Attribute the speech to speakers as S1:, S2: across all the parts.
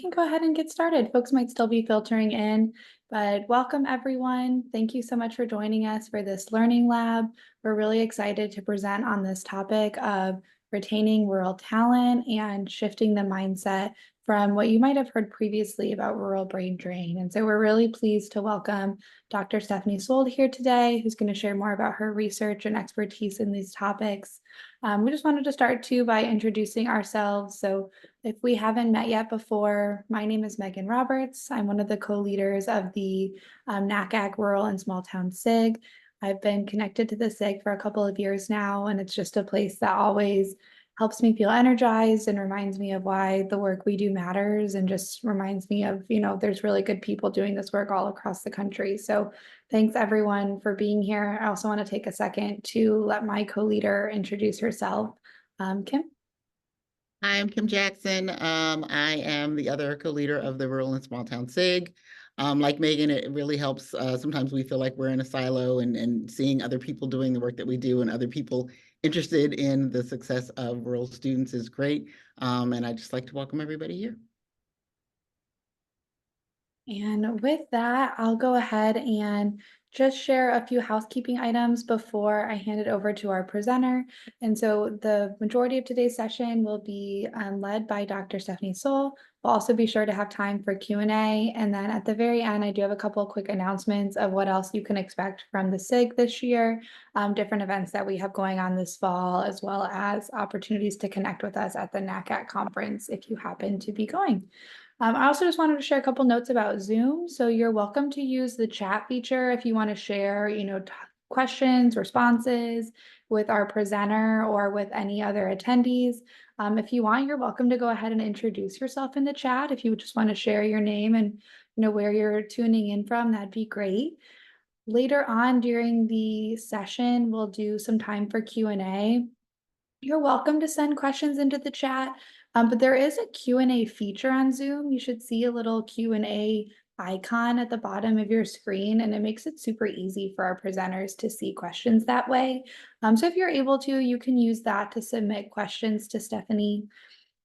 S1: can go ahead and get started. Folks might still be filtering in, but welcome everyone. Thank you so much for joining us for this learning lab. We're really excited to present on this topic of retaining rural talent and shifting the mindset from what you might have heard previously about rural brain drain. And so we're really pleased to welcome Dr. Stephanie Sowl here today, who's going to share more about her research and expertise in these topics. We just wanted to start too by introducing ourselves. So if we haven't met yet before, my name is Megan Roberts. I'm one of the co-leaders of the NACAG Rural and Small Town SIG. I've been connected to the SIG for a couple of years now, and it's just a place that always helps me feel energized and reminds me of why the work we do matters, and just reminds me of, there's really good people doing this work all across the country. So thanks everyone for being here. I also want to take a second to let my co-leader introduce herself. Kim?
S2: Hi, I'm Kim Jackson. I am the other co-leader of the Rural and Small Town SIG. Like Megan, it really helps. Sometimes we feel like we're in a silo, and seeing other people doing the work that we do and other people interested in the success of rural students is great. And I'd just like to welcome everybody here.
S1: And with that, I'll go ahead and just share a few housekeeping items before I hand it over to our presenter. And so the majority of today's session will be led by Dr. Stephanie Sowl. We'll also be sure to have time for Q&A. And then at the very end, I do have a couple of quick announcements of what else you can expect from the SIG this year, different events that we have going on this fall, as well as opportunities to connect with us at the NACAT conference if you happen to be going. I also just wanted to share a couple notes about Zoom. So you're welcome to use the chat feature if you want to share, questions, responses with our presenter or with any other attendees. If you want, you're welcome to go ahead and introduce yourself in the chat. If you just want to share your name and where you're tuning in from, that'd be great. Later on during the session, we'll do some time for Q&A. You're welcome to send questions into the chat, but there is a Q&A feature on Zoom. You should see a little Q&A icon at the bottom of your screen, and it makes it super easy for our presenters to see questions that way. So if you're able to, you can use that to submit questions to Stephanie.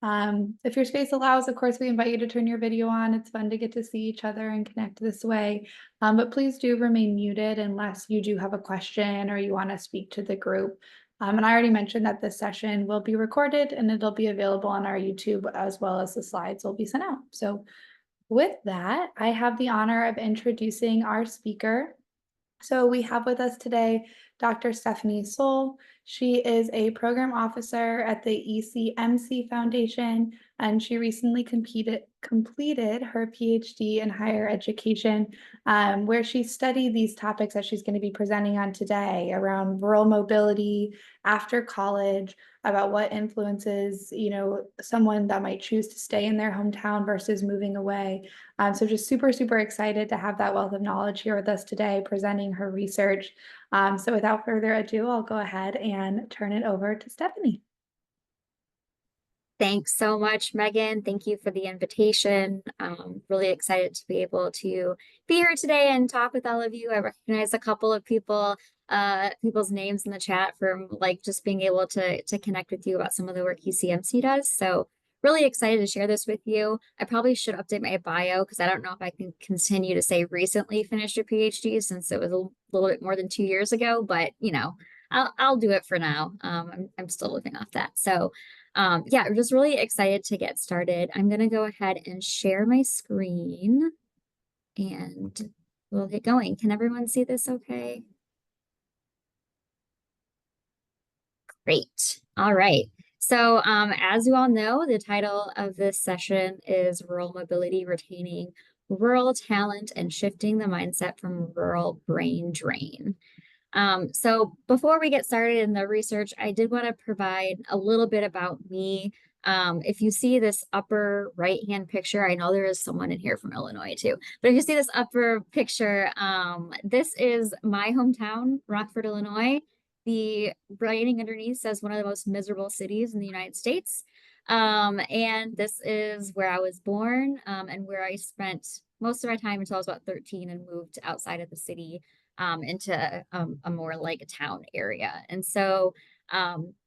S1: If your space allows, of course, we invite you to turn your video on. It's fun to get to see each other and connect this way. But please do remain muted unless you do have a question or you want to speak to the group. And I already mentioned that this session will be recorded and it'll be available on our YouTube, as well as the slides will be sent out. So with that, I have the honor of introducing our speaker. So we have with us today Dr. Stephanie Sowl. She is a program officer at the ECMC Foundation, and she recently completed her PhD in higher education, where she studied these topics that she's going to be presenting on today around rural mobility after college, about what influences, someone that might choose to stay in their hometown versus moving away. So just super, super excited to have that wealth of knowledge here with us today, presenting her research. So without further ado, I'll go ahead and turn it over to Stephanie.
S3: Thanks so much, Megan. Thank you for the invitation. Really excited to be able to be here today and talk with all of you. I recognize a couple of people's names in the chat from just being able to connect with you about some of the work ECMC does. So really excited to share this with you. I probably should update my bio because I don't know if I can continue to say recently finished your PhD since it was a little bit more than 2 years ago, but I'll do it for now. I'm still living off that. So yeah, I'm just really excited to get started. I'm going to go ahead and share my screen and we'll get going. Can everyone see this okay? Great. All right. So as you all know, the title of this session is Rural Mobility, Retaining Rural Talent and Shifting the Mindset from Rural Brain Drain. So before we get started in the research, I did want to provide a little bit about me. If you see this upper right-hand picture, I know there is someone in here from Illinois too, but if you see this upper picture, this is my hometown, Rockford, Illinois. The writing underneath says one of the most miserable cities in the United States. And this is where I was born, and where I spent most of my time until I was about 13 and moved outside of the city into a more like a town area. And so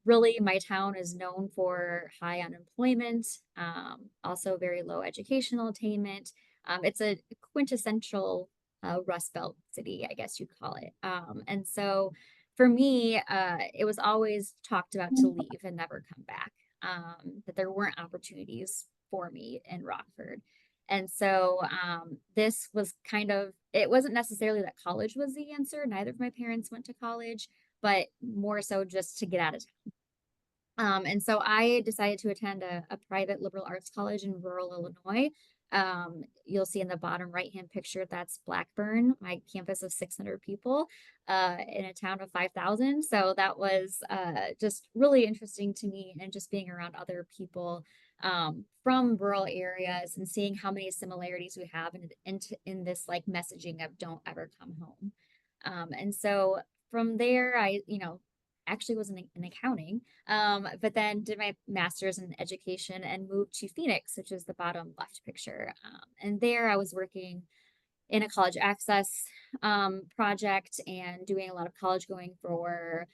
S3: Really, my town is known for high unemployment, also very low educational attainment. It's a quintessential Rust Belt city, I guess you'd call it. And so for me, it was always talked about to leave and never come back, that there weren't opportunities for me in Rockford. And so this was kind of, it wasn't necessarily that college was the answer. Neither of my parents went to college, but more so just to get out of town. And so I decided to attend a private liberal arts college in rural Illinois. You'll see in the bottom right-hand picture, that's Blackburn, my campus of 600 people in a town of 5,000. So that was just really interesting to me, and just being around other people from rural areas and seeing how many similarities we have in this like messaging of don't ever come home. And so from there, I, actually was in accounting, but then did my master's in education and moved to Phoenix, which is the bottom left picture. And there I was working in a college access project and doing a lot of college going for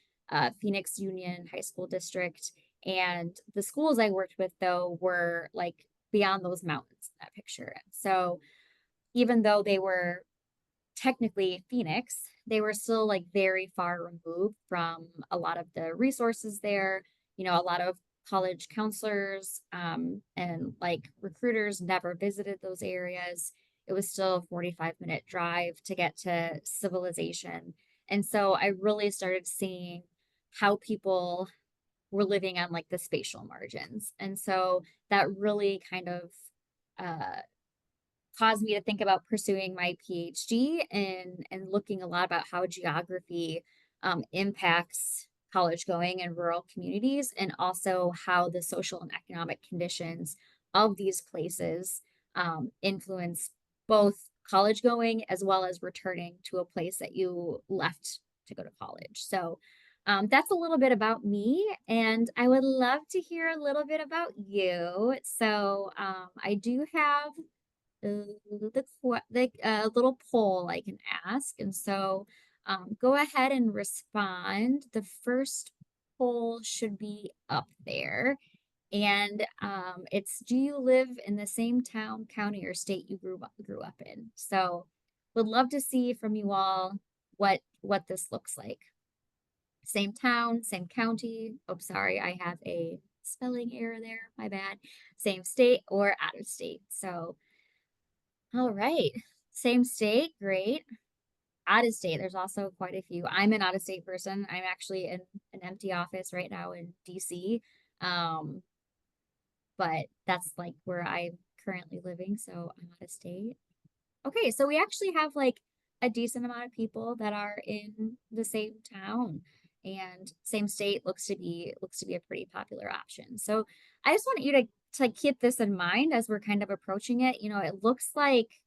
S3: Phoenix Union High School District. And the schools I worked with, though, were like beyond those mountains in that picture. So even though they were technically Phoenix, they were still like very far removed from a lot of the resources there. A lot of college counselors and like recruiters never visited those areas. It was still a 45-minute drive to get to civilization. And so I really started seeing how people were living on like the spatial margins. And so that really kind of caused me to think about pursuing my PhD and looking a lot about how geography impacts college going in rural communities, and also how the social and economic conditions of these places influence both college going as well as returning to a place that you left to go to college. So that's a little bit about me, and I would love to hear a little bit about you. So I do have the little poll I can ask. And so go ahead and respond. The first poll should be up there. And it's, do you live in the same town, county, or state you grew up in? So would love to see from you all what this looks like. Same town, same county. Oh, sorry, I have a spelling error there. My bad. Same state or out of state. So all right. Same state, great. Out of state, there's also quite a few. I'm an out of state person. I'm actually in an empty office right now in DC. But that's like where I'm currently living, so I'm out of state. Okay, so we actually have like a decent amount of people that are in the same town, and same state looks to be a pretty popular option. So I just want you to keep this in mind as we're kind of approaching it. It looks like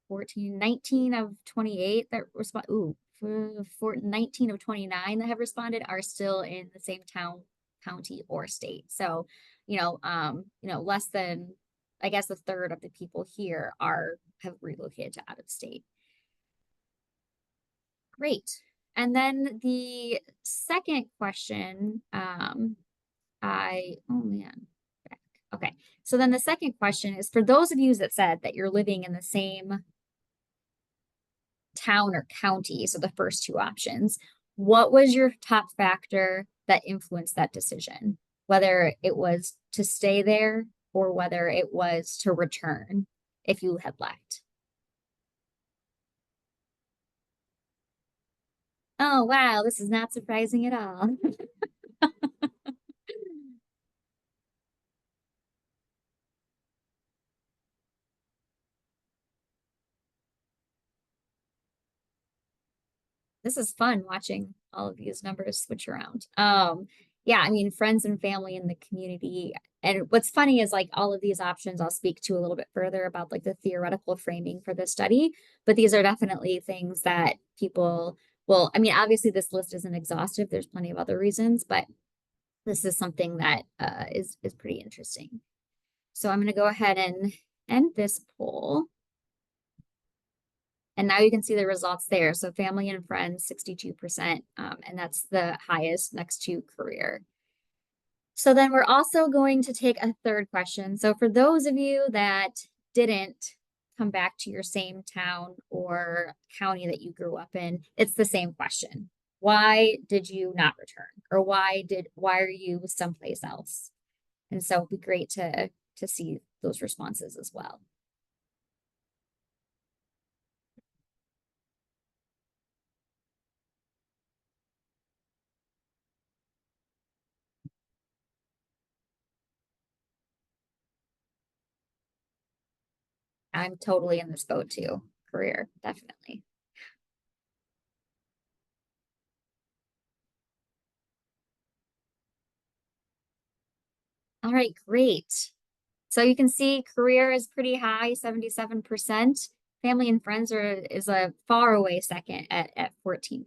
S3: 19 of 28 that respond. Ooh, 19 of 29 that have responded are still in the same town, county, or state. So, less than, I guess, a third of the people here have relocated to out of state. Great. And then the second question, oh man, back. Okay. So then the second question is, for those of you that said that you're living in the same town or county, so the first two options, what was your top factor that influenced that decision? Whether it was to stay there or whether it was to return if you had left. Oh, wow, this is not surprising at all. This is fun watching all of these numbers switch around. Yeah, I mean, friends and family in the community. And what's funny is like all of these options I'll speak to a little bit further about like the theoretical framing for this study, but these are definitely things that people will, I mean, obviously this list isn't exhaustive. There's plenty of other reasons, but this is something that is pretty interesting. So I'm going to go ahead and end this poll. And now you can see the results there. So family and friends, 62%, and that's the highest next to career. So then we're also going to take a third question. So for those of you that didn't come back to your same town or county that you grew up in, it's the same question. Why did you not return? Or why are you someplace else? And so it'd be great to see those responses as well. I'm totally in this boat too. Career, definitely. All right, great. So you can see career is pretty high, 77%. Family and friends is a far away second at 14%.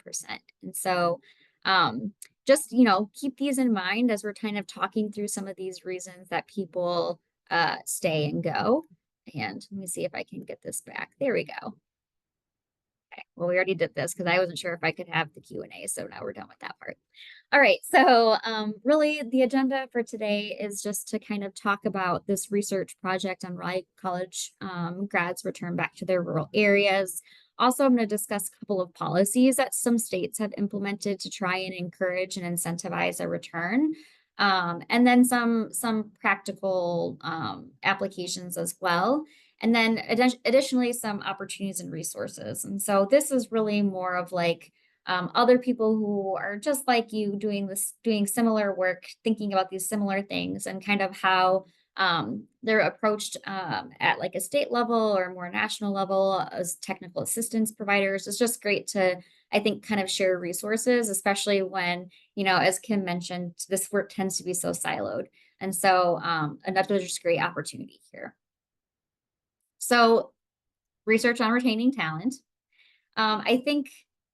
S3: And so just, keep these in mind as we're kind of talking through some of these reasons that people stay and go. And let me see if I can get this back. There we go. Okay, well, we already did this because I wasn't sure if I could have the Q&A, so now we're done with that part. All right, so really the agenda for today is just to kind of talk about this research project on why college grads return back to their rural areas. Also, I'm going to discuss a couple of policies that some states have implemented to try and encourage and incentivize a return. And then some practical applications as well. And then additionally, some opportunities and resources. And so this is really more of like other people who are just like you doing similar work, thinking about these similar things and kind of how they're approached at like a state level or more national level as technical assistance providers. It's just great to, I think, kind of share resources, especially when, as Kim mentioned, this work tends to be so siloed. And so another just great opportunity here. So research on retaining talent. I think,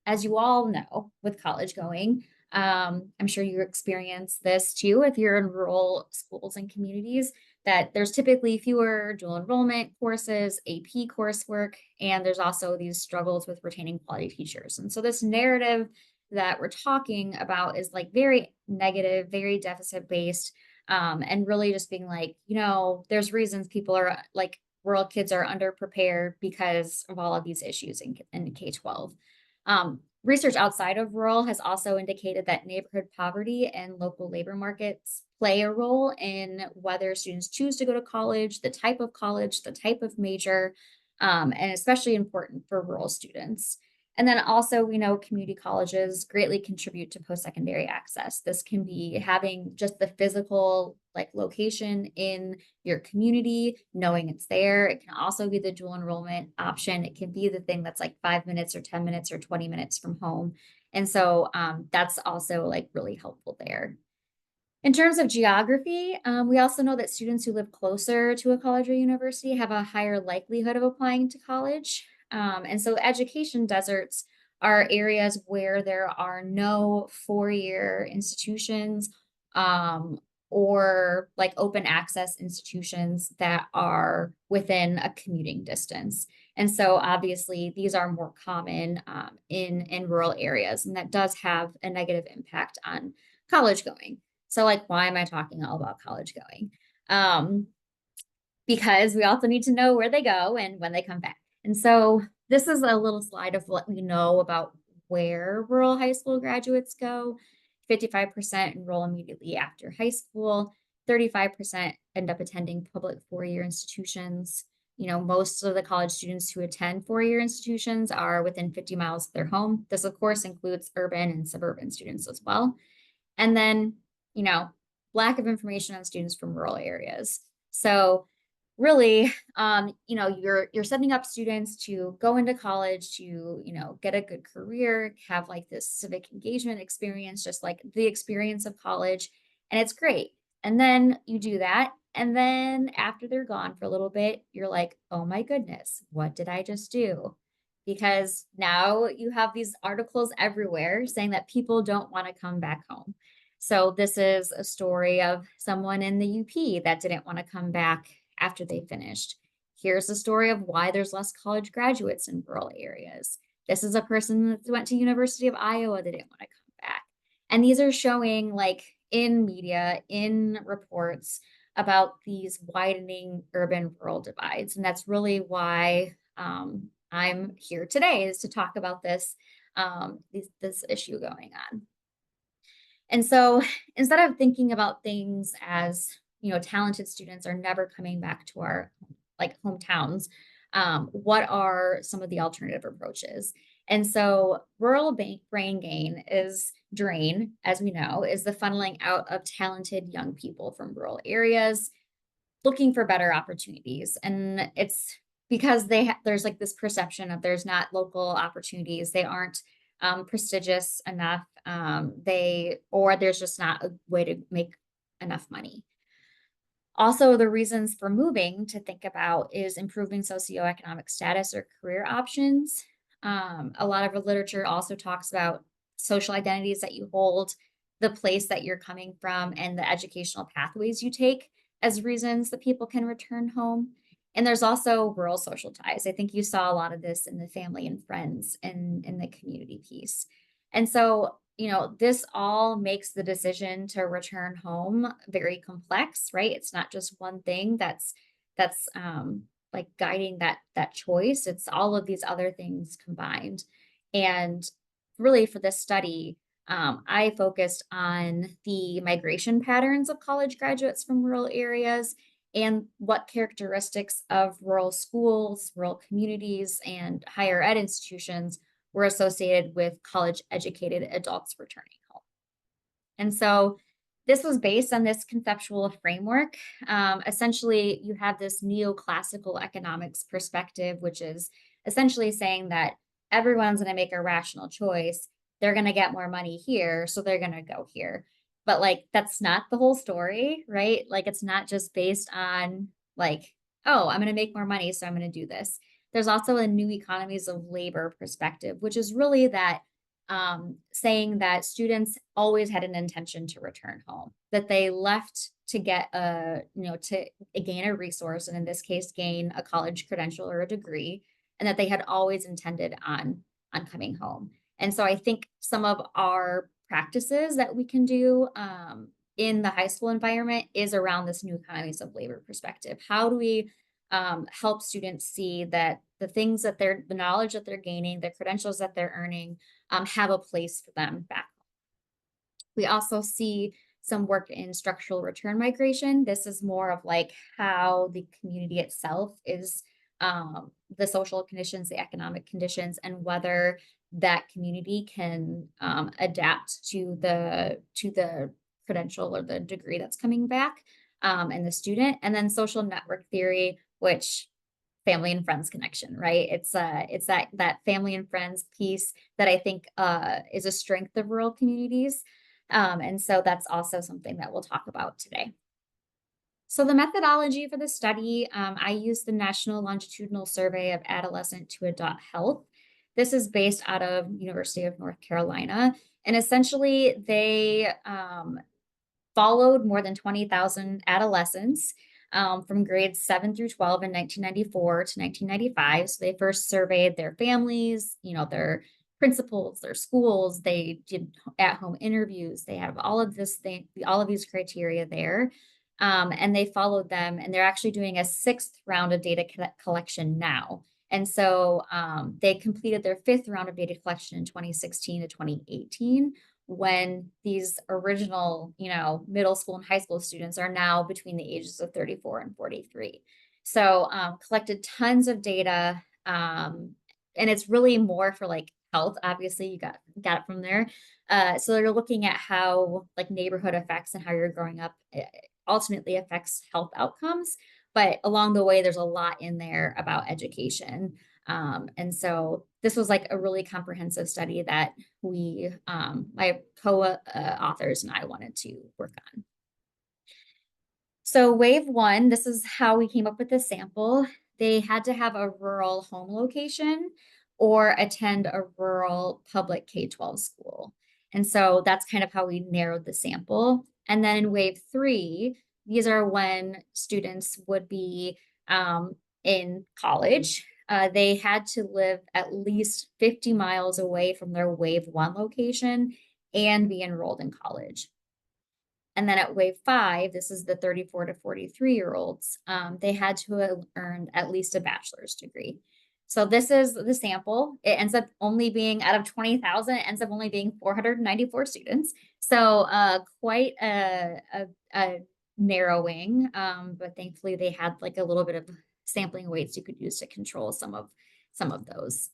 S3: as you all know, with college going, I'm sure you experience this too if you're in rural schools and communities, that there's typically fewer dual enrollment courses, AP coursework, and there's also these struggles with retaining quality teachers. And so this narrative that we're talking about is like very negative, very deficit based, and really just being like, there's reasons people are like, rural kids are underprepared because of all of these issues in K-12. Research outside of rural has also indicated that neighborhood poverty and local labor markets play a role in whether students choose to go to college, the type of major, and especially important for rural students. And then also, we know community colleges greatly contribute to post-secondary access. This can be having just the physical location in your community, knowing it's there. It can also be the dual enrollment option. It can be the thing that's like 5 minutes or 10 minutes or 20 minutes from home. And so that's also really helpful there. In terms of geography, we also know that students who live closer to a college or university have a higher likelihood of applying to college. And so education deserts are areas where there are no four-year institutions or open access institutions that are within a commuting distance. And so obviously these are more common in rural areas, and that does have a negative impact on college going. So why am I talking all about college going? Because we also need to know where they go and when they come back. And so this is a little slide of what we know about where rural high school graduates go. 55% enroll immediately after high school. 35% end up attending public four-year institutions. Most of the college students who attend four-year institutions are within 50 miles of their home. This, of course, includes urban and suburban students as well. And then, lack of information on students from rural areas. So really, you're setting up students to go into college to, get a good career, have this civic engagement experience, just like the experience of college. And it's great. And then you do that. And then after they're gone for a little bit, you're like, oh my goodness, what did I just do? Because now you have these articles everywhere saying that people don't want to come back home. So this is a story of someone in the UP that didn't want to come back after they finished. here's the story of why there's less college graduates in rural areas. This is a person that went to University of Iowa that didn't want to come back. And these are showing like in media, in reports about these widening urban rural divides. And that's really why I'm here today, is to talk about this, this issue going on. And so instead of thinking about things as, talented students are never coming back to our like hometowns, what are some of the alternative approaches? And so rural brain drain, as we know, is the funneling out of talented young people from rural areas looking for better opportunities. And it's because there's like this perception of there's not local opportunities. They aren't prestigious enough. Or there's just not a way to make enough money. Also, the reasons for moving to think about is improving socioeconomic status or career options. A lot of the literature also talks about social identities that you hold, the place that you're coming from, and the educational pathways you take as reasons that people can return home. And there's also rural social ties. I think you saw a lot of this in the family and friends and in the community piece. And so, this all makes the decision to return home very complex, right? It's not just one thing that's like guiding that choice. It's all of these other things combined. And really for this study, I focused on the migration patterns of college graduates from rural areas and what characteristics of rural schools, rural communities, and higher ed institutions were associated with college educated adults returning home. And so this was based on this conceptual framework. Essentially, you have this neoclassical economics perspective, which is essentially saying that everyone's going to make a rational choice. They're going to get more money here, so they're going to go here. But like, that's not the whole story, right? Like, it's not just based on like, oh, I'm going to make more money, so I'm going to do this. There's also a new economies of labor perspective, which is really that saying that students always had an intention to return home, that they left to get to gain a resource, and in this case, gain a college credential or a degree, and that they had always intended on coming home. And so I think some of our practices that we can do in the high school environment is around this new economies of labor perspective. How do we help students see that the things that the knowledge that they're gaining, the credentials that they're earning, have a place for them back home? We also see some work in structural return migration. This is more of like how the community itself is, the social conditions, the economic conditions, and whether that community can adapt to the credential or the degree that's coming back, and the student. And then social network theory, which family and friends connection, right? It's that family and friends piece that I think is a strength of rural communities. And so that's also something that we'll talk about today. So the methodology for the study, I used the National Longitudinal Survey of Adolescent to Adult Health. This is based out of University of North Carolina. And essentially they followed more than 20,000 adolescents from grades 7 through 12 in 1994 to 1995. So they first surveyed their families, their principals, their schools. They did at-home interviews. They have all of these criteria there. And they followed them, and they're actually doing a 6th round of data collection now. And so they completed their 5th round of data collection in 2016 to 2018, when these original, middle school and high school students are now between the ages of 34 and 43. So collected tons of data, and it's really more for like health. Obviously, you got it from there. So they're looking at how like neighborhood effects and how you're growing up ultimately affects health outcomes. But along the way, there's a lot in there about education. And so this was like a really comprehensive study that we, my co-authors and I wanted to work on. So wave 1, this is how we came up with the sample. They had to have a rural home location or attend a rural public K-12 school. And so that's kind of how we narrowed the sample. And then in wave 3, these are when students would be in college. They had to live at least 50 miles away from their wave 1 location and be enrolled in college. And then at wave 5, this is the 34 to 43-year-olds, they had to have earned at least a bachelor's degree. So this is the sample. It ends up only being, out of 20,000, it ends up only being 494 students. So quite a narrowing, but thankfully they had like a little bit of sampling weights you could use to control some of those.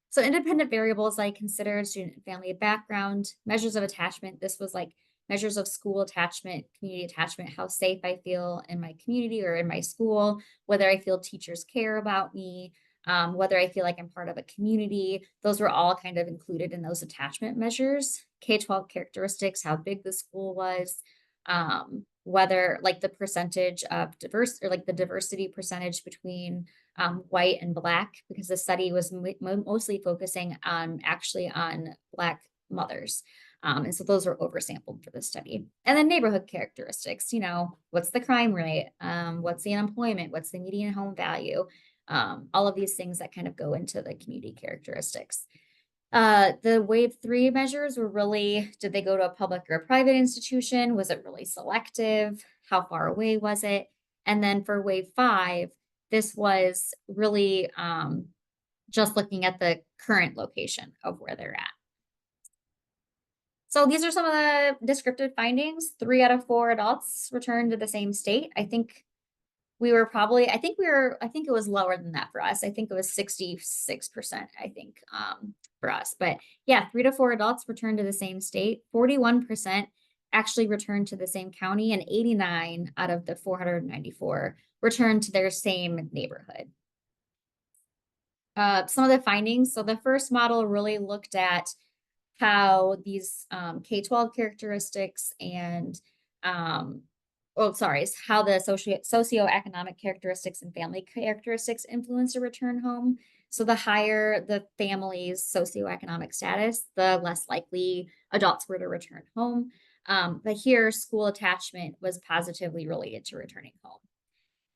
S3: So independent variables I considered student and family background, measures of attachment. This was like measures of school attachment, community attachment, how safe I feel in my community or in my school, whether I feel teachers care about me, whether I feel like I'm part of a community. Those were all kind of included in those attachment measures. K-12 characteristics, how big the school was, whether like the percentage of diverse or like the diversity percentage between white and Black, because the study was mostly focusing on Black mothers. And so those were oversampled for the study. And then neighborhood characteristics, what's the crime rate? What's the unemployment? What's the median home value? All of these things that kind of go into the community characteristics. The wave 3 measures were really, did they go to a public or a private institution? Was it really selective? How far away was it? And then for wave 5, this was really just looking at the current location of where they're at. So these are some of the descriptive findings. 3 out of 4 adults returned to the same state. I think it was lower than that for us. I think it was 66%, for us. But yeah, 3 to 4 adults returned to the same state. 41% actually returned to the same county, and 89 out of the 494 returned to their same neighborhood. Some of the findings. So the first model really looked at how these K-12 characteristics and how the socioeconomic characteristics and family characteristics influence a return home. So the higher the family's socioeconomic status, the less likely adults were to return home. But here, school attachment was positively related to returning home.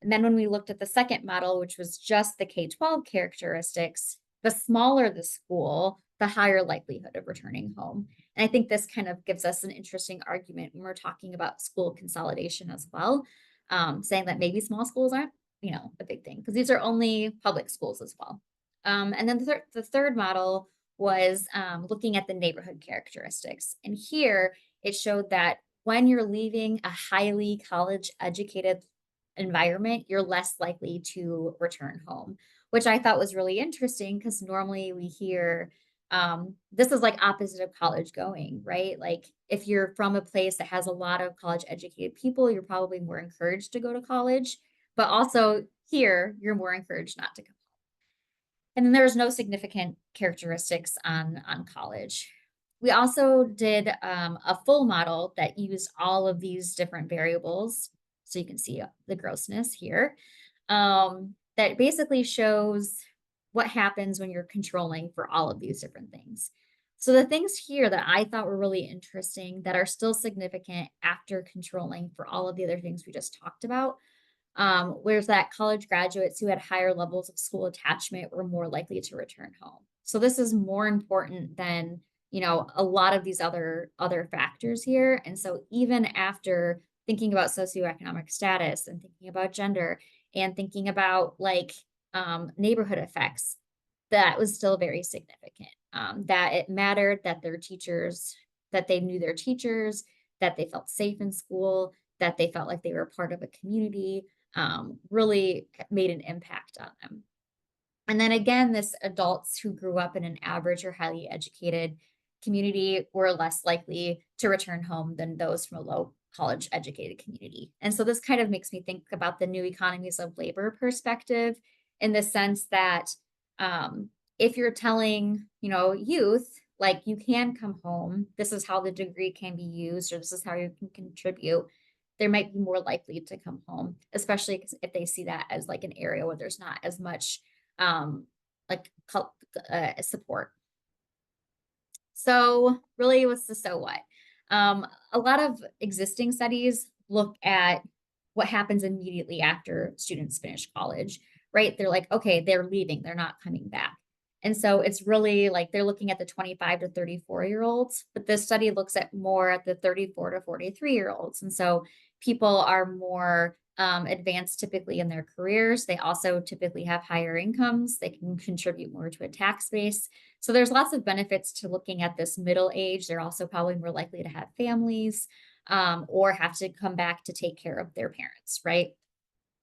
S3: And then when we looked at the second model, which was just the K-12 characteristics, the smaller the school, the higher likelihood of returning home. And I think this kind of gives us an interesting argument when we're talking about school consolidation as well, saying that maybe small schools aren't, a big thing, because these are only public schools as well. And then the third model was looking at the neighborhood characteristics. And here it showed that when you're leaving a highly college educated environment, you're less likely to return home, which I thought was really interesting because normally we hear this is like opposite of college going, right? Like if you're from a place that has a lot of college educated people, you're probably more encouraged to go to college, but also here you're more encouraged not to come home. And then there's no significant characteristics on college. We also did a full model that used all of these different variables. So you can see the grossness here, that basically shows what happens when you're controlling for all of these different things. So the things here that I thought were really interesting that are still significant after controlling for all of the other things we just talked about, whereas that college graduates who had higher levels of school attachment were more likely to return home. So this is more important than, a lot of these other factors here. And so even after thinking about socioeconomic status and thinking about gender and thinking about neighborhood effects, that was still very significant. That it mattered that that they knew their teachers, that they felt safe in school, that they felt like they were part of a community, really made an impact on them. And then again, this adults who grew up in an average or highly educated community were less likely to return home than those from a low college educated community. And so this kind of makes me think about the new economies of labor perspective, in the sense that if you're telling, youth, like you can come home, this is how the degree can be used, or this is how you can contribute, they might be more likely to come home, especially if they see that as like an area where there's not as much support. So really, what's the so what? A lot of existing studies look at what happens immediately after students finish college. right? They're like, okay, they're leaving, they're not coming back. And so it's really like they're looking at the 25 to 34-year-olds, but this study looks at more at the 34 to 43-year-olds. And so people are more advanced typically in their careers. They also typically have higher incomes. They can contribute more to a tax base. So there's lots of benefits to looking at this middle age. They're also probably more likely to have families or have to come back to take care of their parents, right?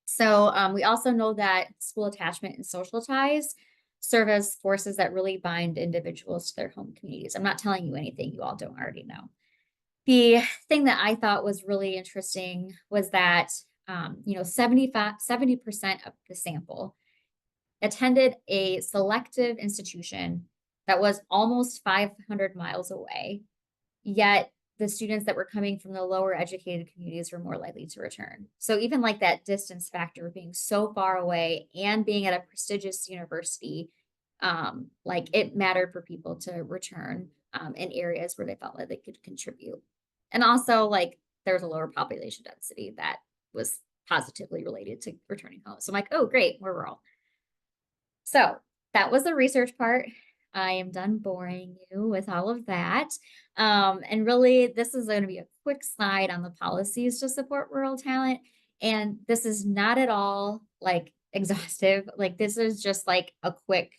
S3: So we also know that school attachment and social ties serve as forces that really bind individuals to their home communities. I'm not telling you anything you all don't already know. The thing that I thought was really interesting was that, 70% of the sample attended a selective institution that was almost 500 miles away, yet the students that were coming from the lower educated communities were more likely to return. So even like that distance factor of being so far away and being at a prestigious university, like it mattered for people to return in areas where they felt like they could contribute. And also like there was a lower population density that was positively related to returning home. So I'm like, oh, great, we're rural. So that was the research part. I am done boring you with all of that. And really, this is going to be a quick slide on the policies to support rural talent. And this is not at all like exhaustive. Like this is just like a quick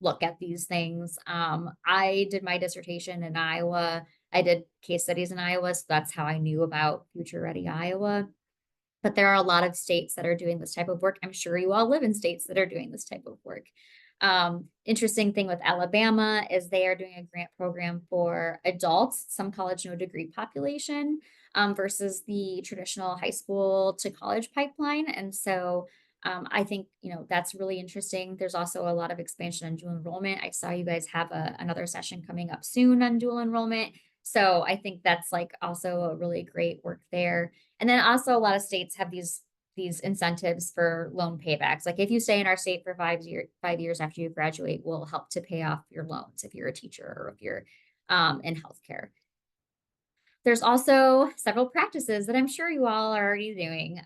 S3: look at these things. I did my dissertation in Iowa. I did case studies in Iowa. So that's how I knew about Future Ready Iowa. But there are a lot of states that are doing this type of work. I'm sure you all live in states that are doing this type of work. Interesting thing with Alabama is they are doing a grant program for adults, some college no degree population, versus the traditional high school to college pipeline. And so I think, that's really interesting. There's also a lot of expansion on dual enrollment. I saw you guys have another session coming up soon on dual enrollment. So I think that's like also a really great work there. And then also a lot of states have these incentives for loan paybacks. Like if you stay in our state for 5 years after you graduate, we'll help to pay off your loans if you're a teacher or if you're in healthcare. There's also several practices that I'm sure you all are already doing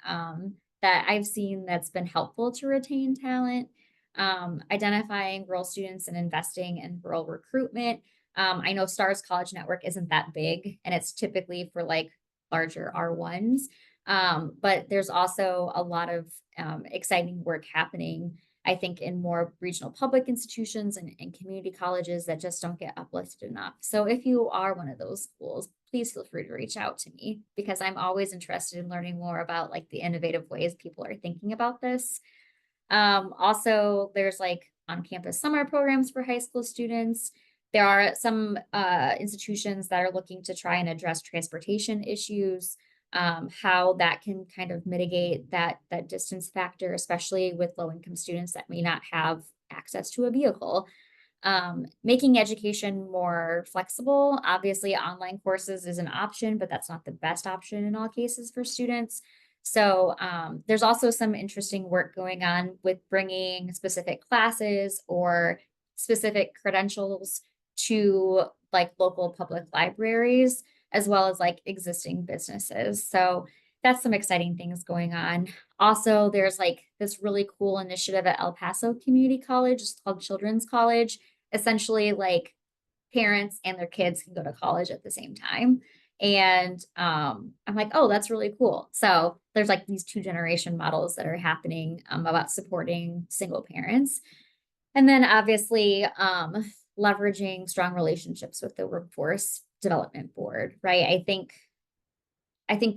S3: that I've seen that's been helpful to retain talent. Identifying rural students and investing in rural recruitment. I know STARS College Network isn't that big, and it's typically for like larger R1s. But there's also a lot of exciting work happening, I think, in more regional public institutions and community colleges that just don't get uplifted enough. So if you are one of those schools, please feel free to reach out to me because I'm always interested in learning more about like the innovative ways people are thinking about this. Also, there's like on-campus summer programs for high school students. There are some institutions that are looking to try and address transportation issues, how that can kind of mitigate that distance factor, especially with low-income students that may not have access to a vehicle. Making education more flexible. Obviously, online courses is an option, but that's not the best option in all cases for students. So there's also some interesting work going on with bringing specific classes or specific credentials to like local public libraries, as well as like existing businesses. So that's some exciting things going on. Also, there's like this really cool initiative at El Paso Community College. It's called Children's College. Essentially, like parents and their kids can go to college at the same time. And I'm like, oh, that's really cool. So there's like these 2-generation models that are happening about supporting single parents. And then obviously leveraging strong relationships with the workforce development board, right? I think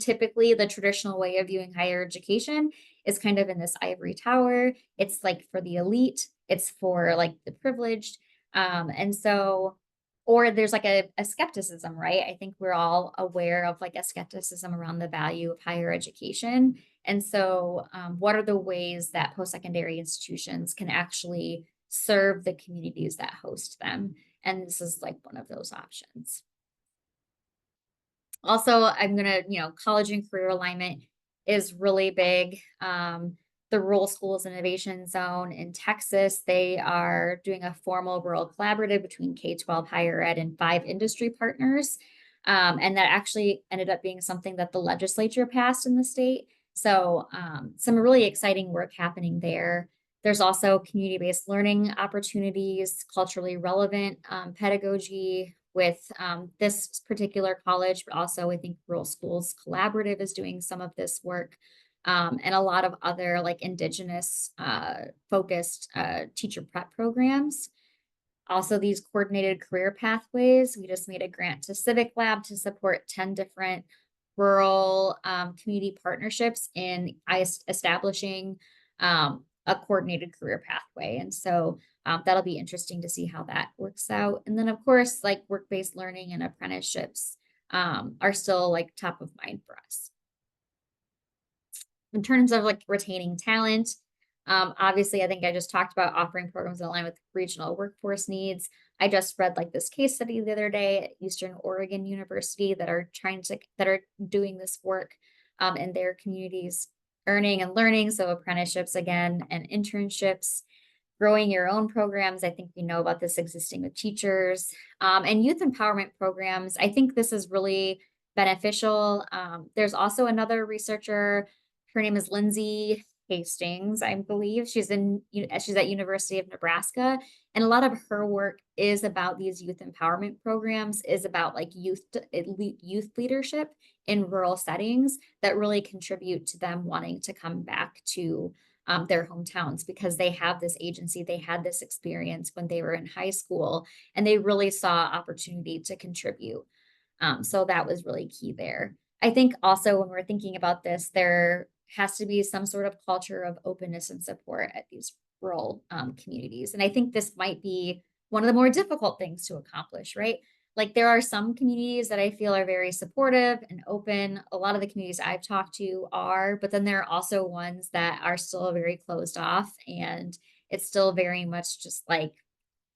S3: typically the traditional way of viewing higher education is kind of in this ivory tower. It's like for the elite, it's for like the privileged. And so, or there's like a skepticism, right? I think we're all aware of like a skepticism around the value of higher education. And so, what are the ways that post-secondary institutions can actually serve the communities that host them? And this is like one of those options. Also, I'm going to, college and career alignment is really big. The Rural Schools Innovation Zone in Texas, they are doing a formal rural collaborative between K-12 higher ed and 5 industry partners. And that actually ended up being something that the legislature passed in the state. So some really exciting work happening there. There's also community-based learning opportunities, culturally relevant pedagogy with this particular college, but also I think Rural Schools Collaborative is doing some of this work, and a lot of other like Indigenous focused teacher prep programs. Also, these coordinated career pathways. We just made a grant to Civic Lab to support 10 different rural community partnerships in establishing a coordinated career pathway. And so that'll be interesting to see how that works out. And then, of course, like work-based learning and apprenticeships are still like top of mind for us. In terms of like retaining talent, obviously, I think I just talked about offering programs that align with regional workforce needs. I just read like this case study the other day at Eastern Oregon University that are doing this work in their communities, earning and learning. So apprenticeships again, and internships, growing your own programs. I think we know about this existing with teachers, and youth empowerment programs. I think this is really beneficial. There's also another researcher. Her name is Lindsay Hastings, I believe. She's at University of Nebraska, and a lot of her work is about these youth empowerment programs, is about like youth leadership in rural settings that really contribute to them wanting to come back to their hometowns because they have this agency, they had this experience when they were in high school, and they really saw opportunity to contribute. So that was really key there. I think also when we're thinking about this, there has to be some sort of culture of openness and support at these rural communities. And I think this might be one of the more difficult things to accomplish, right? Like there are some communities that I feel are very supportive and open. A lot of the communities I've talked to are, but then there are also ones that are still very closed off, and it's still very much just like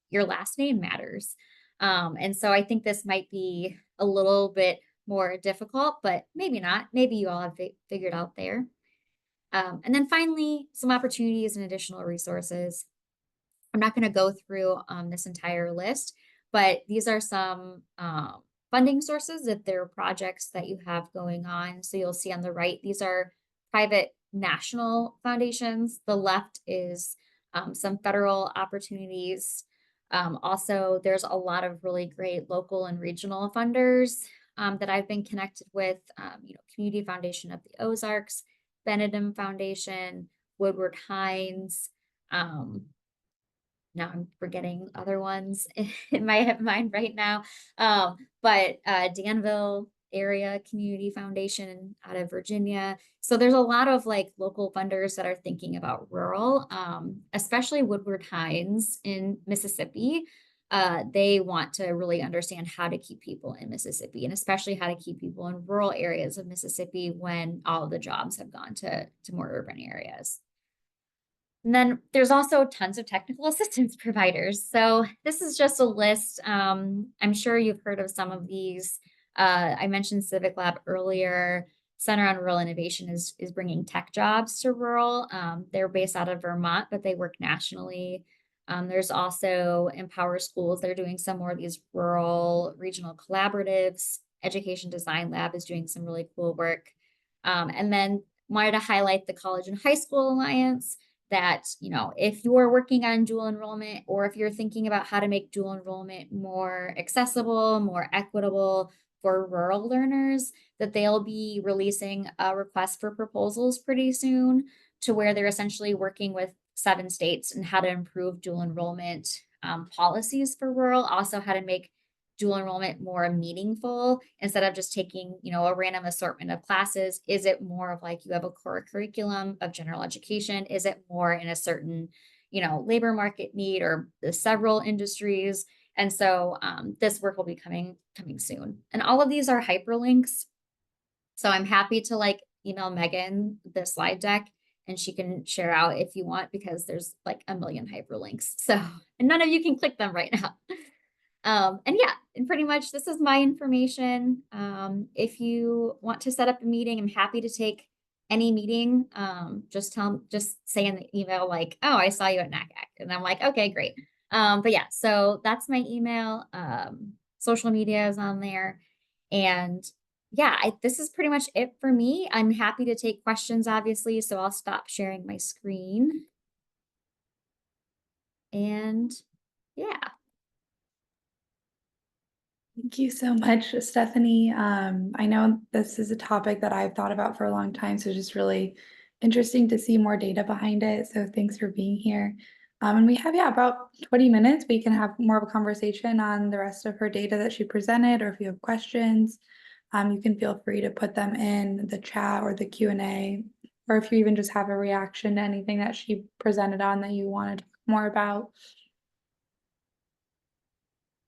S3: your last name matters. And so I think this might be a little bit more difficult, but maybe not. Maybe you all have figured out there. And then finally, some opportunities and additional resources. I'm not going to go through this entire list, but these are some funding sources if there are projects that you have going on. So you'll see on the right, these are private national foundations. The left is some federal opportunities. Also, there's a lot of really great local and regional funders that I've been connected with, Community Foundation of the Ozarks, Benedum Foundation, Woodward Hines. Now I'm forgetting other ones in my mind right now. But Danville Area Community Foundation out of Virginia. So there's a lot of like local funders that are thinking about rural, especially Woodward Hines in Mississippi. They want to really understand how to keep people in Mississippi, and especially how to keep people in rural areas of Mississippi when all of the jobs have gone to more urban areas. And then there's also tons of technical assistance providers. So this is just a list. I'm sure you've heard of some of these. I mentioned Civic Lab earlier. Center on Rural Innovation is bringing tech jobs to rural. They're based out of Vermont, but they work nationally. There's also Empower Schools. They're doing some more of these rural regional collaboratives. Education Design Lab is doing some really cool work. And then wanted to highlight the College and High School Alliance, that, if you're working on dual enrollment, or if you're thinking about how to make dual enrollment more accessible, more equitable for rural learners, that they'll be releasing a request for proposals pretty soon, to where they're essentially working with 7 states and how to improve dual enrollment policies for rural, also how to make dual enrollment more meaningful instead of just taking, a random assortment of classes. Is it more of like you have a core curriculum of general education? Is it more in a certain, labor market need or the several industries? And so this work will be coming soon. And all of these are hyperlinks. So I'm happy to like email Megan the slide deck, and she can share out if you want, because there's like a million hyperlinks. So, and none of you can click them right now. And pretty much this is my information. If you want to set up a meeting, I'm happy to take any meeting. Just say in the email, like, oh, I saw you at NACAC. And I'm like, okay, great. But yeah, so that's my email. Social media is on there. And yeah, this is pretty much it for me. I'm happy to take questions, obviously. So I'll stop sharing my screen. And yeah.
S1: Thank you so much, Stephanie. I know this is a topic that I've thought about for a long time, so just really interesting to see more data behind it. So thanks for being here. And we have, about 20 minutes. We can have more of a conversation on the rest of her data that she presented, or if you have questions, you can feel free to put them in the chat or the Q&A, or if you even just have a reaction to anything that she presented on that you want to talk more about.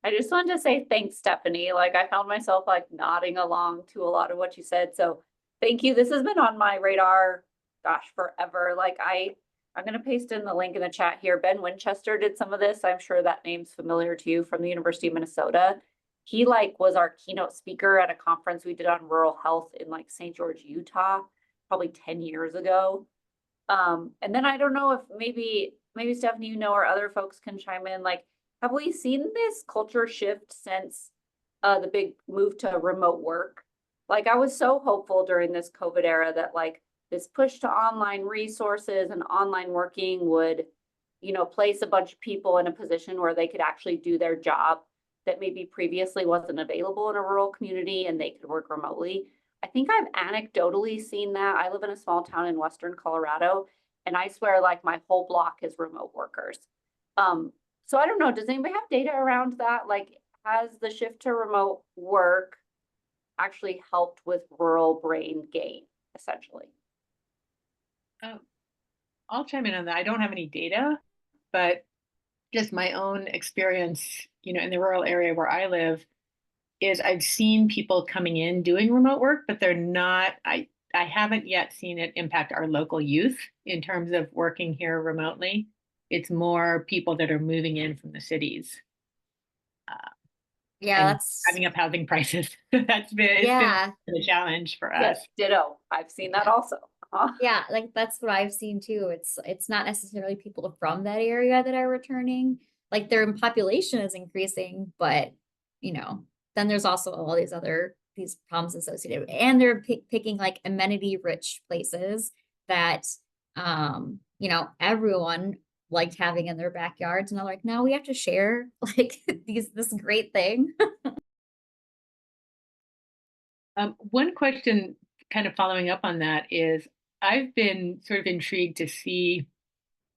S4: I just wanted to say thanks, Stephanie. Like, I found myself like nodding along to a lot of what you said. So thank you. This has been on my radar, gosh, forever. Like I'm going to paste in the link in the chat here. Ben Winchester did some of this. I'm sure that name's familiar to you, from the University of Minnesota. He was our keynote speaker at a conference we did on rural health in St. George, Utah, probably 10 years ago. And then I don't know if maybe Stephanie, or other folks can chime in. Have we seen this culture shift since the big move to remote work? I was so hopeful during this COVID era that this push to online resources and online working would, place a bunch of people in a position where they could actually do their job that maybe previously wasn't available in a rural community, and they could work remotely. I think I've anecdotally seen that. I live in a small town in Western Colorado, and I swear my whole block is remote workers. So I don't know, does anybody have data around that? Has the shift to remote work actually helped with rural brain gain, essentially?
S5: I'll chime in on that. I don't have any data, but just my own experience, in the rural area where I live, is I've seen people coming in doing remote work, but they're not, I haven't yet seen it impact our local youth in terms of working here remotely. It's more people that are moving in from the cities.
S3: Yeah, that's
S5: driving up housing prices. It's been a challenge for us.
S4: Yes, ditto. I've seen that also.
S3: Yeah, that's what I've seen too. It's not necessarily people from that area that are returning. Their population is increasing, but then there's also all these problems associated, and they're picking amenity rich places that everyone liked having in their backyards, and they're like, now we have to share this great thing.
S5: One question kind of following up on that is, I've been sort of intrigued to see,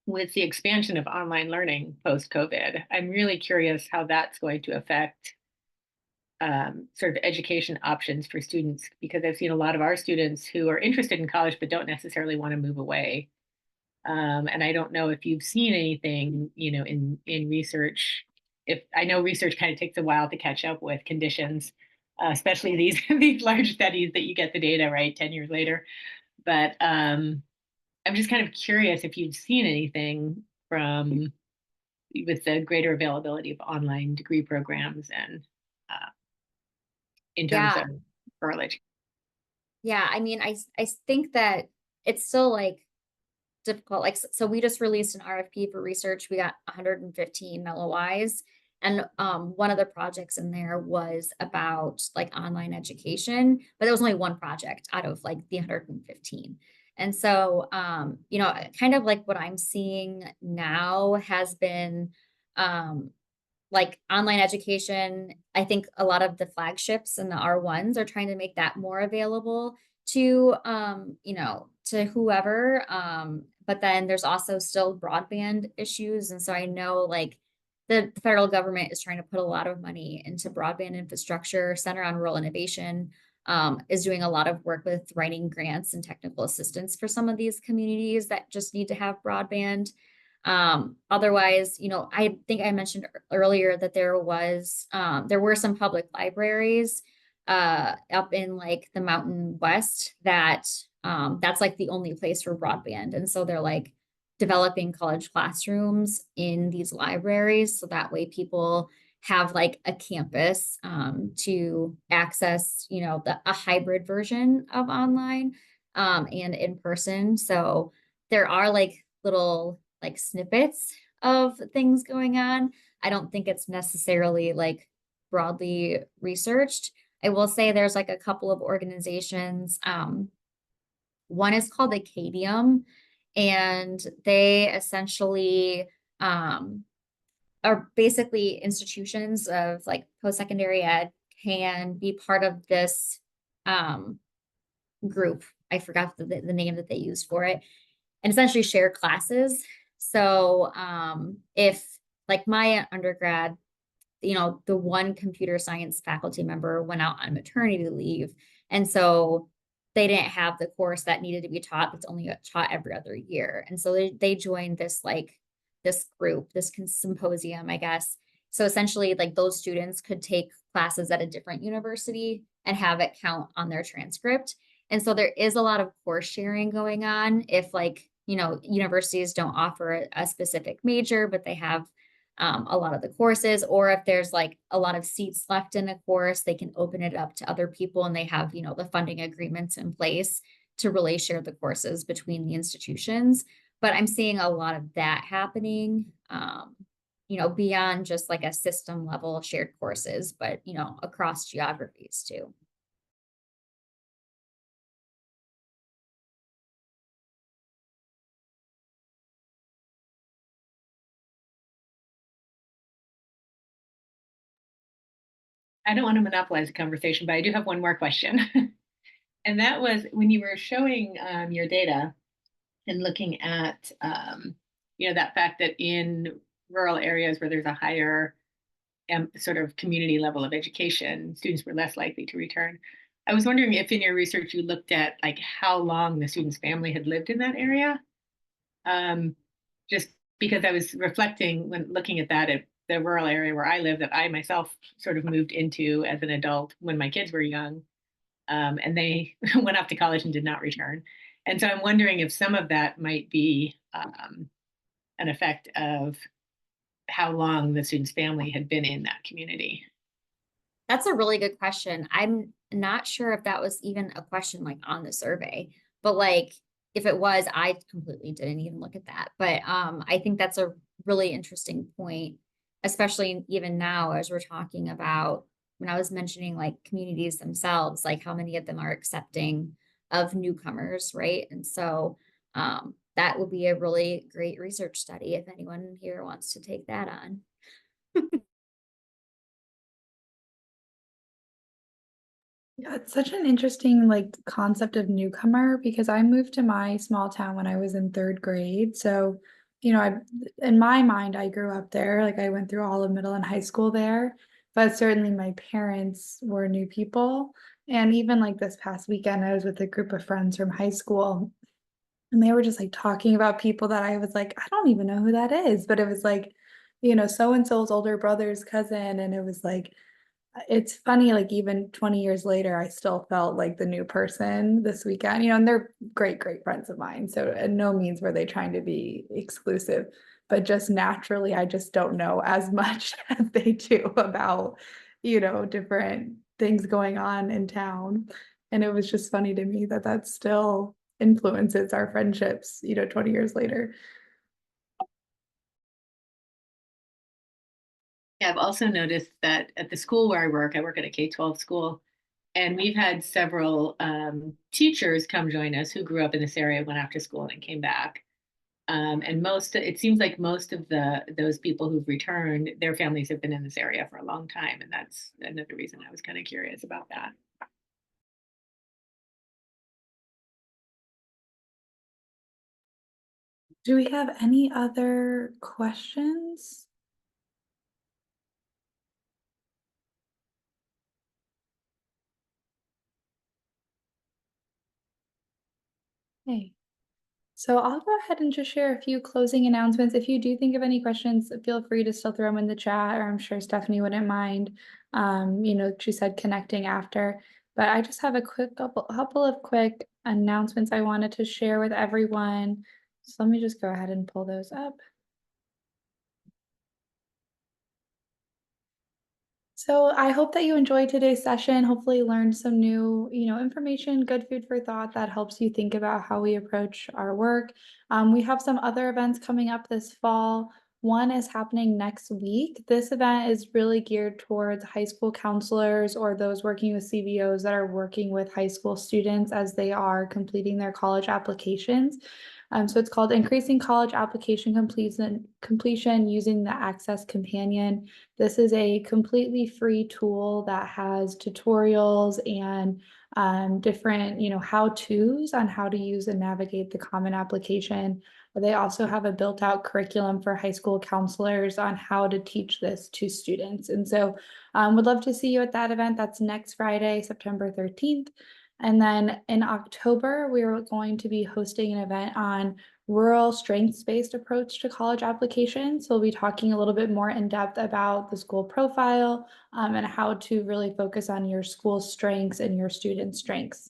S5: with the expansion of online learning post-COVID, I'm really curious how that's going to affect sort of education options for students, because I've seen a lot of our students who are interested in college but don't necessarily want to move away. And I don't know if you've seen anything, in research. If I know research kind of takes a while to catch up with conditions, especially these large studies that you get the data right 10 years later. But I'm just kind of curious if you've seen anything with the greater availability of online degree programs and in terms of rural education.
S3: Yeah, I mean, I think that it's still difficult. So we just released an RFP for research. We got 115 LOIs. And one of the projects in there was about online education, but there was only one project out of the 115. And so, kind of what I'm seeing now has been online education. I think a lot of the flagships and the R1s are trying to make that more available to, to whoever. But then there's also still broadband issues. And so I know the federal government is trying to put a lot of money into broadband infrastructure. Center on Rural Innovation is doing a lot of work with writing grants and technical assistance for some of these communities that just need to have broadband. Otherwise, I think I mentioned earlier that there were some public libraries up in the Mountain West that that's the only place for broadband. And so they're developing college classrooms in these libraries, so that way people have a campus to access, a hybrid version of online and in person. So there are little snippets of things going on. I don't think it's necessarily broadly researched. I will say there's a couple of organizations. One is called Acadium, and they essentially are basically institutions of like post-secondary ed can be part of this group. I forgot the name that they used for it, and essentially share classes. So if like my undergrad, the one computer science faculty member went out on maternity leave, and so they didn't have the course that needed to be taught that's only taught every other year. And so they joined this this group, this symposium, I guess. So essentially, like those students could take classes at a different university and have it count on their transcript. And so there is a lot of course sharing going on if like, universities don't offer a specific major, but they have a lot of the courses, or if there's like a lot of seats left in a course, they can open it up to other people and they have, the funding agreements in place to really share the courses between the institutions. But I'm seeing a lot of that happening, beyond just like a system level shared courses, but, across geographies too.
S5: I don't want to monopolize the conversation, but I do have one more question. And that was when you were showing your data and looking at, that fact that in rural areas where there's a higher sort of community level of education, students were less likely to return. I was wondering if in your research you looked at like how long the student's family had lived in that area. Just because I was reflecting when looking at that at the rural area where I live, that I myself sort of moved into as an adult when my kids were young, and they went off to college and did not return. And so I'm wondering if some of that might be an effect of how long the student's family had been in that community.
S3: That's a really good question. I'm not sure if that was even a question like on the survey, but like if it was, I completely didn't even look at that. But I think that's a really interesting point, especially even now as we're talking about when I was mentioning like communities themselves, like how many of them are accepting of newcomers, right? And so that would be a really great research study if anyone here wants to take that on.
S1: Yeah, it's such an interesting like concept of newcomer because I moved to my small town when I was in third grade. So, in my mind, I grew up there. Like I went through all of middle and high school there, but certainly my parents were new people. And even like this past weekend, I was with a group of friends from high school and they were just like talking about people that I was like, I don't even know who that is. But it was like, so and so's older brother's cousin. And it was like, it's funny, like even 20 years later, I still felt like the new person this weekend, and they're great, great friends of mine. So in no means were they trying to be exclusive, but just naturally, I just don't know as much as they do about, different things going on in town. And it was just funny to me that that still influences our friendships, 20 years later.
S5: Yeah, I've also noticed that at the school where I work at a K-12 school, and we've had several teachers come join us who grew up in this area, went after school, and came back. And it seems like most of those people who've returned, their families have been in this area for a long time, and that's another reason I was kind of curious about that.
S1: Do we have any other questions? Hey. So I'll go ahead and just share a few closing announcements. If you do think of any questions, feel free to still throw them in the chat, or I'm sure Stephanie wouldn't mind. She said connecting after, but I just have a couple of quick announcements I wanted to share with everyone. So let me just go ahead and pull those up. So I hope that you enjoyed today's session, hopefully learned some new, information, good food for thought that helps you think about how we approach our work. We have some other events coming up this fall. One is happening next week. This event is really geared towards high school counselors or those working with CVOs that are working with high school students as they are completing their college applications. So it's called Increasing College Application Completion Using the Access Companion. This is a completely free tool that has tutorials and different, how-tos on how to use and navigate the Common Application. They also have a built-out curriculum for high school counselors on how to teach this to students. And so would love to see you at that event. That's next Friday, September 13th. And then in October, we are going to be hosting an event on rural strengths-based approach to college applications. So we'll be talking a little bit more in depth about the school profile and how to really focus on your school strengths and your student strengths.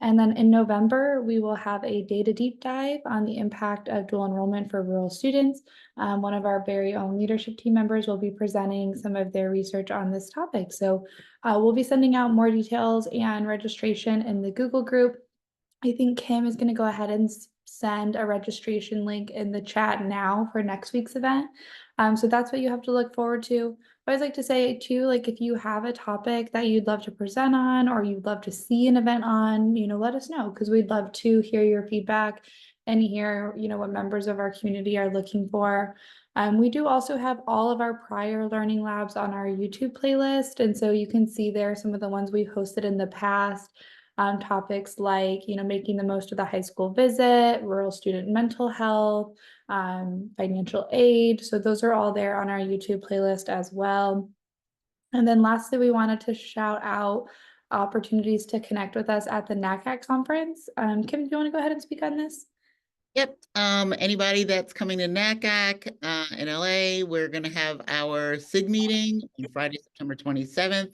S1: And then in November, we will have a data deep dive on the impact of dual enrollment for rural students. One of our very own leadership team members will be presenting some of their research on this topic. So we'll be sending out more details and registration in the Google group. I think Kim is going to go ahead and send a registration link in the chat now for next week's event. So that's what you have to look forward to. I always like to say too, like if you have a topic that you'd love to present on or you'd love to see an event on, let us know, because we'd love to hear your feedback and hear, what members of our community are looking for. We do also have all of our prior learning labs on our YouTube playlist. And so you can see there some of the ones we've hosted in the past. Topics like, making the most of the high school visit, rural student mental health, financial aid. So those are all there on our YouTube playlist as well. And then lastly, we wanted to shout out opportunities to connect with us at the NACAC conference. Kim, do you want to go ahead and speak on this?
S2: Yep. Anybody that's coming to NACAC in LA, we're going to have our SIG meeting on Friday, September 27th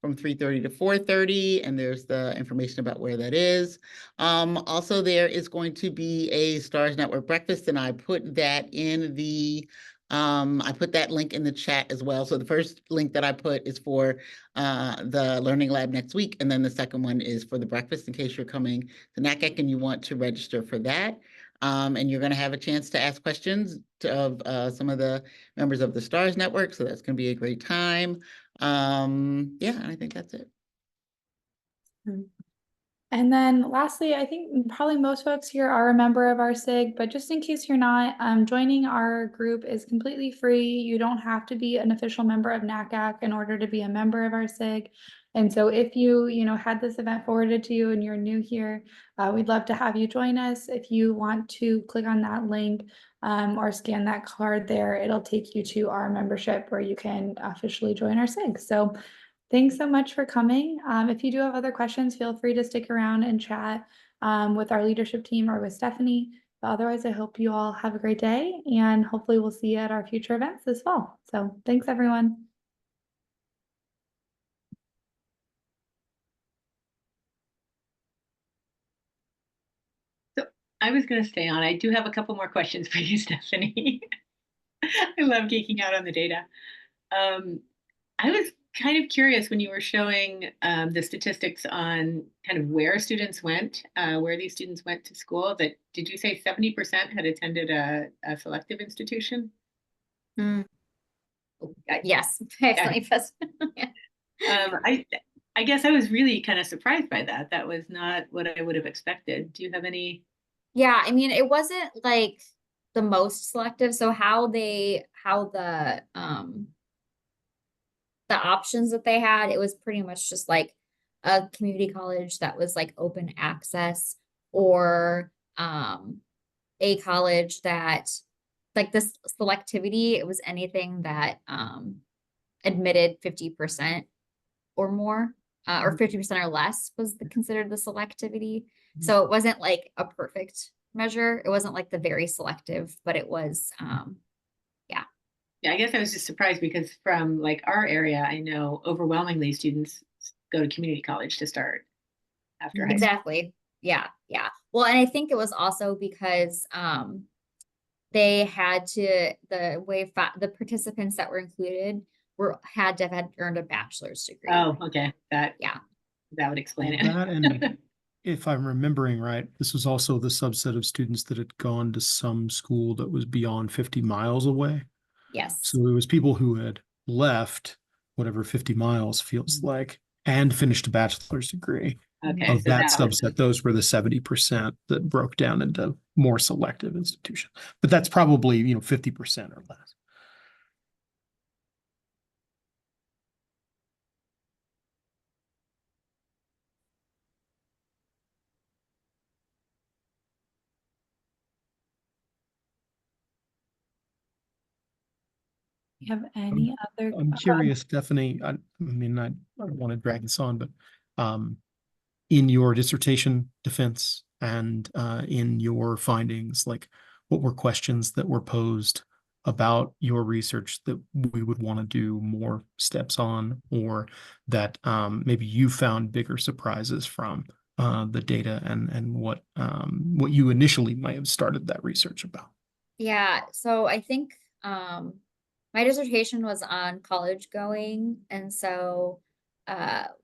S2: from 3:30 to 4:30, and there's the information about where that is. Also, there is going to be a Stars Network breakfast, and I put that in the I put that link in the chat as well. So the first link that I put is for the Learning Lab next week, and then the second one is for the breakfast in case you're coming to NACAC and you want to register for that. And you're going to have a chance to ask questions of some of the members of the Stars Network. So that's going to be a great time. Yeah, and I think that's it.
S1: And then lastly, I think probably most folks here are a member of our SIG, but just in case you're not, joining our group is completely free. You don't have to be an official member of NACAC in order to be a member of our SIG. And so if you, had this event forwarded to you and you're new here, we'd love to have you join us. If you want to click on that link or scan that card there, it'll take you to our membership where you can officially join our SIG. So thanks so much for coming. If you do have other questions, feel free to stick around and chat with our leadership team or with Stephanie. But otherwise, I hope you all have a great day and hopefully we'll see you at our future events this fall. So thanks, everyone.
S5: So I was going to stay on. I do have a couple more questions for you, Stephanie. I love geeking out on the data. I was kind of curious when you were showing the statistics on kind of where students went, where these students went to school, that did you say 70% had attended a selective institution?
S3: Yes, excellent.
S5: I guess I was really kind of surprised by that. That was not what I would have expected. Do you have any?
S3: Yeah, I mean, it wasn't like the most selective. So how the options that they had, it was pretty much just like a community college that was like open access, or a college that, like, this selectivity, it was anything that admitted 50% or more, or 50% or less was considered the selectivity. So it wasn't like a perfect measure. It wasn't like the very selective, but it was
S5: Yeah, I guess I was just surprised because from like our area, I know overwhelmingly students go to community college to start after high school.
S3: exactly. Yeah. Well, and I think it was also because they had to, the participants that were included had to have earned a bachelor's degree.
S5: Oh, okay. That would explain it.
S6: That, and if I'm remembering right, this was also the subset of students that had gone to some school that was beyond 50 miles away.
S3: Yes.
S6: So it was people who had left whatever 50 miles feels like and finished a bachelor's degree.
S5: Okay,
S6: Of
S5: so
S6: that
S5: that was
S6: subset, those were the 70% that broke down into more selective institutions. But that's probably, 50% or less.
S1: You have any other?
S6: I'm curious, Stephanie, I mean, I don't want to drag this on, but in your dissertation defense and in your findings, like what were questions that were posed about your research that we would want to do more steps on, or that maybe you found bigger surprises from the data and what you initially might have started that research about?
S3: Yeah, so I think my dissertation was on college going, and so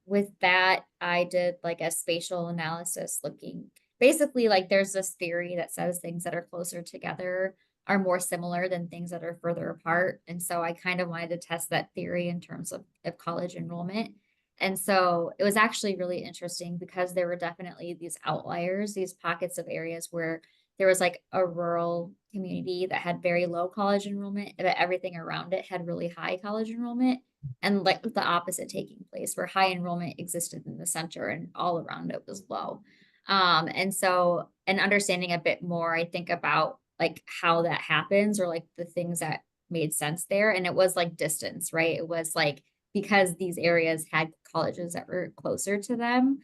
S3: with that I did like a spatial analysis looking basically like there's this theory that says things that are closer together are more similar than things that are further apart. And so I kind of wanted to test that theory in terms of college enrollment. And so it was actually really interesting because there were definitely these outliers, these pockets of areas where there was like a rural community that had very low college enrollment, but everything around it had really high college enrollment. And like the opposite taking place, where high enrollment existed in the center and all around it was low. And so, and understanding a bit more, I think about like how that happens or like the things that made sense there. And it was like distance, right? It was like because these areas had colleges that were closer to them,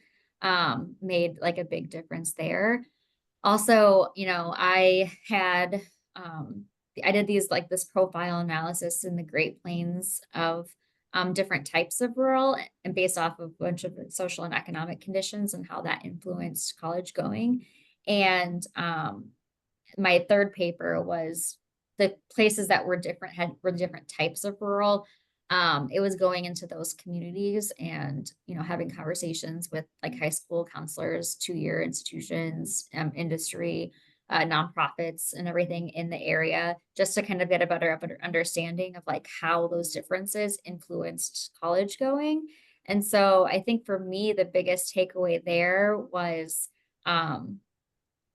S3: made like a big difference there. Also, I did these like this profile analysis in the Great Plains of different types of rural and based off of a bunch of social and economic conditions and how that influenced college going. And my third paper was the places that were different were different types of rural. It was going into those communities and having conversations with like high school counselors, 2-year institutions, industry, nonprofits, and everything in the area, just to kind of get a better understanding of like how those differences influenced college going. And so I think for me, the biggest takeaway there was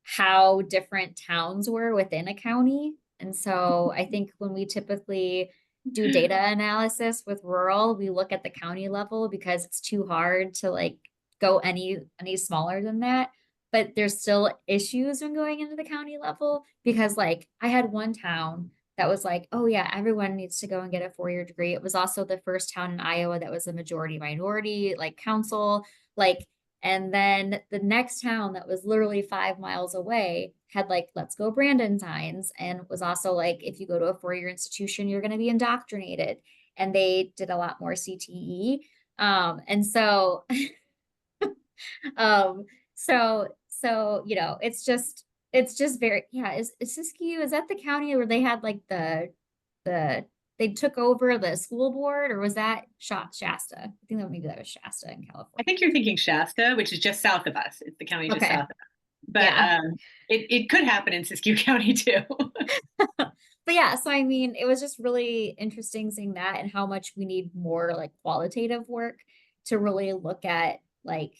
S3: how different towns were within a county. And so I think when we typically do data analysis with rural, we look at the county level because it's too hard to like go any smaller than that. But there's still issues when going into the county level because like I had one town that was like, oh yeah, everyone needs to go and get a 4-year degree. It was also the first town in Iowa that was a majority minority like council, like. And then the next town that was literally 5 miles away had like, let's go Brandon signs. And was also like, if you go to a 4-year institution, you're going to be indoctrinated. And they did a lot more CTE. And so, it's just very, yeah. Is Siskiyou, is that the county where they had like they took over the school board, or was that Shasta? I think that maybe that was Shasta in California.
S5: I think you're thinking Shasta, which is just south of us. It's the county just south of us. But
S3: yeah.
S5: It could happen in Siskiyou County too.
S3: But yeah, so I mean, it was just really interesting seeing that and how much we need more like qualitative work to really look at like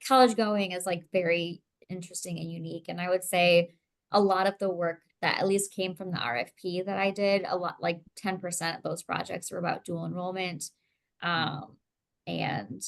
S3: college going is like very interesting and unique. And I would say a lot of the work that at least came from the RFP that I did, a lot like 10% of those projects were about dual enrollment. And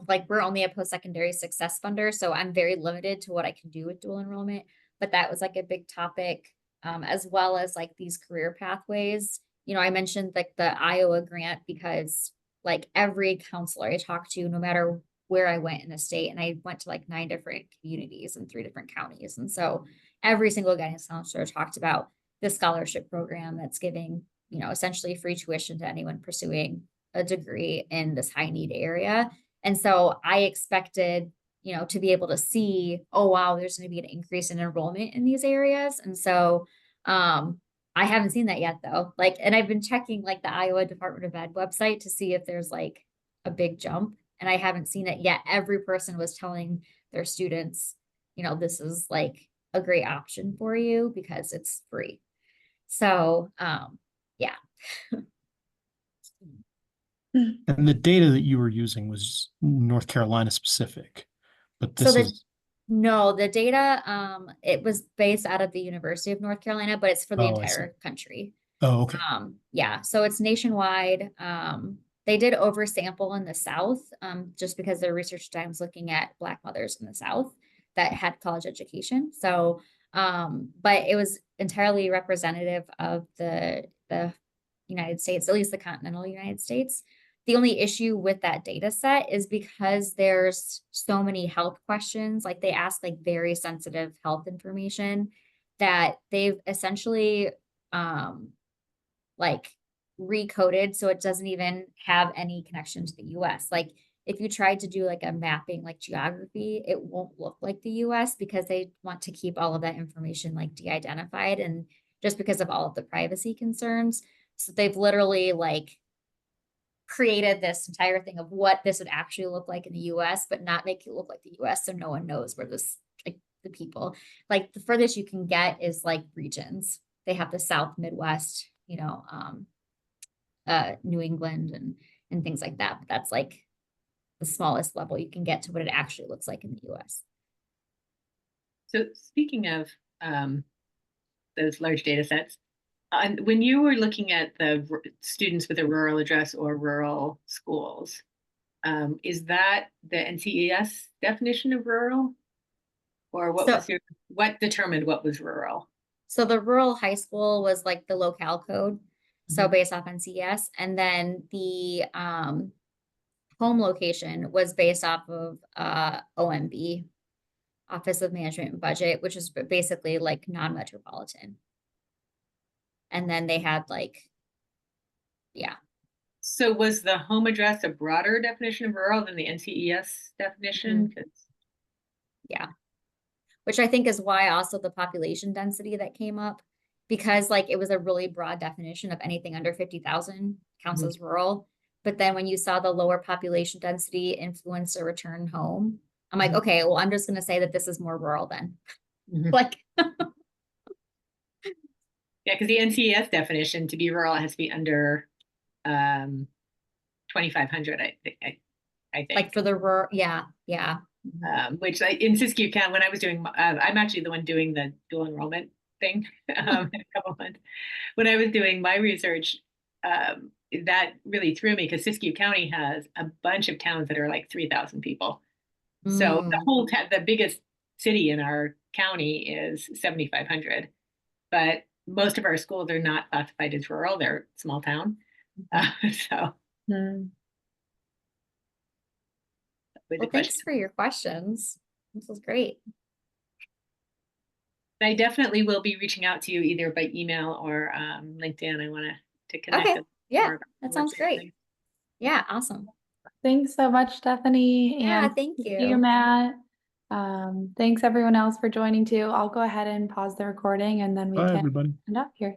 S3: like we're only a post-secondary success funder, so I'm very limited to what I can do with dual enrollment. But that was like a big topic, as well as like these career pathways. I mentioned like the Iowa grant because like every counselor I talked to, no matter where I went in the state, and I went to like 9 different communities in 3 different counties. And so every single guidance counselor talked about this scholarship program that's giving, essentially free tuition to anyone pursuing a degree in this high need area. And so I expected, to be able to see, oh, wow, there's going to be an increase in enrollment in these areas. And so I haven't seen that yet though. Like, and I've been checking like the Iowa Department of Ed website to see if there's like a big jump, and I haven't seen it yet. Every person was telling their students, this is like a great option for you because it's free. So, yeah.
S6: And the data that you were using was North Carolina specific, but
S3: So
S6: this
S3: the
S6: is,
S3: no, the data, it was based out of the University of North Carolina, but it's for the
S6: oh, I see.
S3: entire country.
S6: Oh, okay.
S3: Yeah, so it's nationwide. They did oversample in the South, just because their research time was looking at Black mothers in the South that had college education. So, but it was entirely representative of the United States, at least the continental United States. The only issue with that data set is because there's so many health questions, like they ask like very sensitive health information that they've essentially like recoded so it doesn't even have any connection to the US. Like if you tried to do like a mapping like geography, it won't look like the US because they want to keep all of that information like de-identified, and just because of all of the privacy concerns. So they've literally like created this entire thing of what this would actually look like in the US, but not make it look like the US so no one knows where this, like the people. Like the furthest you can get is like regions. They have the South, Midwest, New England and things like that. But that's like the smallest level you can get to what it actually looks like in the US.
S5: So speaking of those large data sets, when you were looking at the students with a rural address or rural schools, is that the NCES definition of rural? Or what determined what was rural?
S3: So the rural high school was like the locale code. So
S5: Mhm.
S3: based off NCES, and then the home location was based off of OMB, Office of Management and Budget, which is basically like non-metropolitan. And then they had like, yeah.
S5: So was the home address a broader definition of rural than the NCES definition? 'Cause-
S3: Yeah. Which I think is why also the population density that came up, because like it was a really broad definition of anything under 50,000 counts
S5: Mhm.
S3: as rural. But then when you saw the lower population density influence a return home, I'm like,
S5: Mhm.
S3: okay, well, I'm just going to say that this is more rural then.
S5: Mhm.
S3: Like,
S5: Yeah, because the NCES definition to be rural has to be under 2,500, I think.
S3: like for the rural, yeah.
S5: Which in Siskiyou County, when I was doing, I'm actually the one doing the dual enrollment thing in a couple months. When I was doing my research, that really threw me because Siskiyou County has a bunch of towns that are like 3,000 people. So the whole the biggest city in our county is 7,500, but most of our schools are not classified as rural; they're small town. So.
S3: Well, thanks for your questions. This was great.
S5: I definitely will be reaching out to you either by email or LinkedIn. I want to connect.
S3: Okay, yeah,
S5: more about
S3: that sounds great.
S5: things.
S3: Yeah, awesome.
S1: Thanks so much, Stephanie.
S3: Yeah,
S1: And
S3: thank
S1: you,
S3: you.
S1: Matt. Thanks everyone else for joining too. I'll go ahead and pause the recording and then we
S6: Bye,
S1: can
S6: everybody.
S1: end up here.